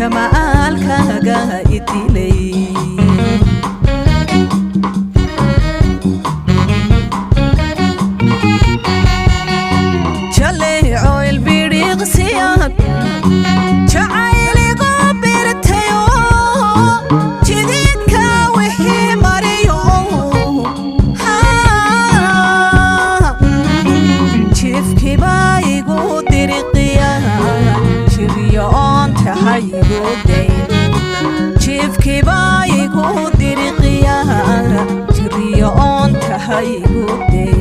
جمالكاga idilay jaleeco ilbiriqsiyan jacayligu birtayo jididka wixii mariyo jifkiba igu diriqiya jiryoonta haygu day jifkiba igu diriqiya jiryoonta haygu day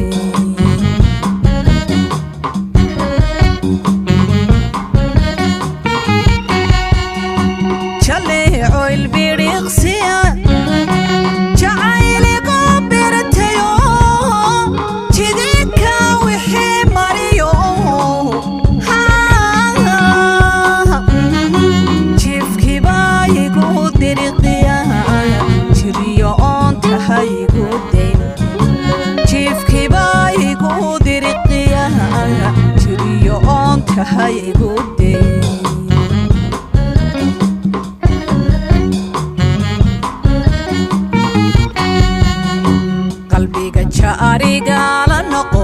haygu day qalbiga jaariga la noqo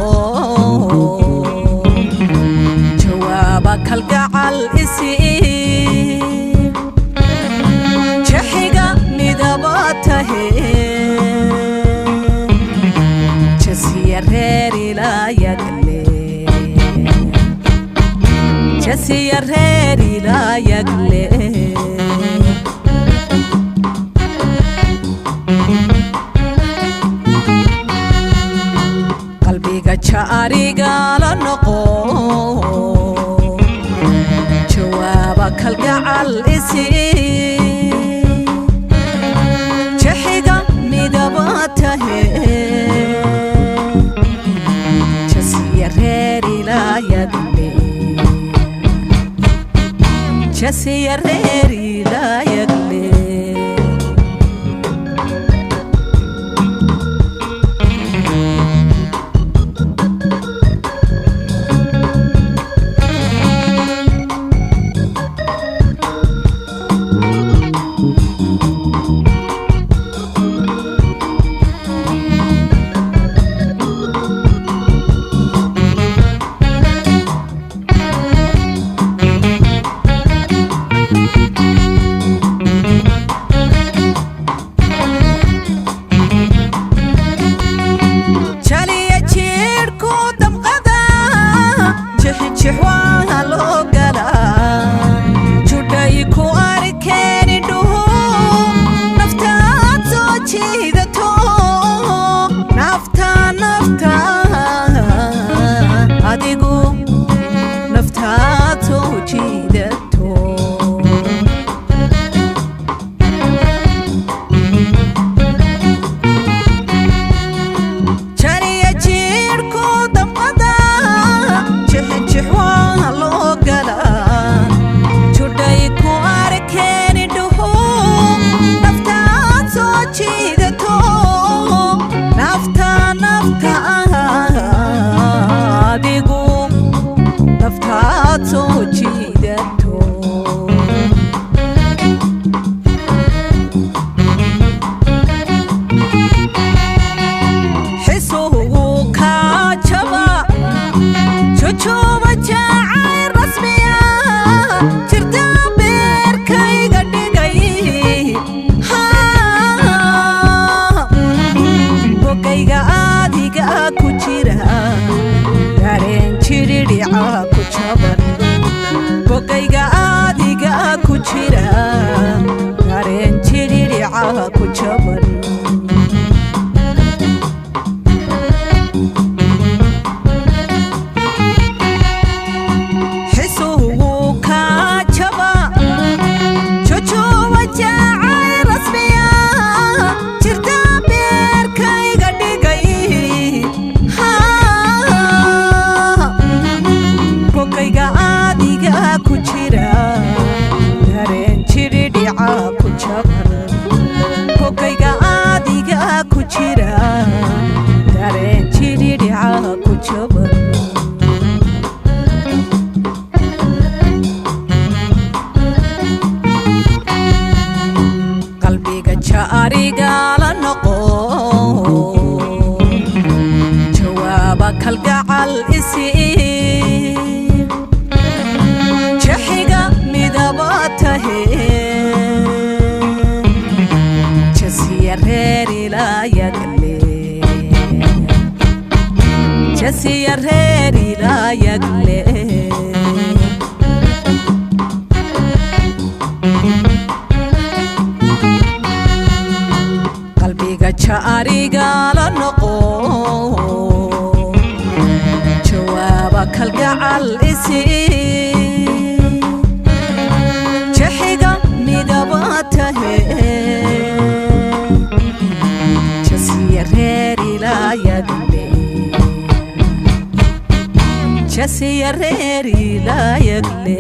jawaaba kalgacal isi jaxiga midabatahe jasiya reer ilaa yagle jasiya reer ilaa yagle qalbiga jaariga la noqo jawaaba kalgacal isi jaxiga midabatahe jasiya reer ilaa yagle jasiya reer ilaa yagle kalgacal isiin jaxiga midaba tahe jasiya reer ilaa yagle jasiya reer ilaa yagle jaariga la noqo jawaaba kalgacal isiin jaxiga midaba tahe jasiya reer ilaa yagle jasiya reer ilaa yagle